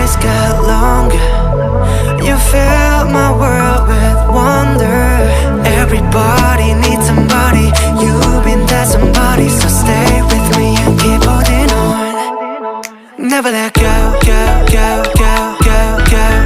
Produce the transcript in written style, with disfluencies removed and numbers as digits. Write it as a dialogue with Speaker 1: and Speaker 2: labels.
Speaker 1: days get longer, you fill my world with wonder. Everybody needs somebody, you've been that somebody. So stay with me and keep holding on. Never let go, go, go, go, go, go.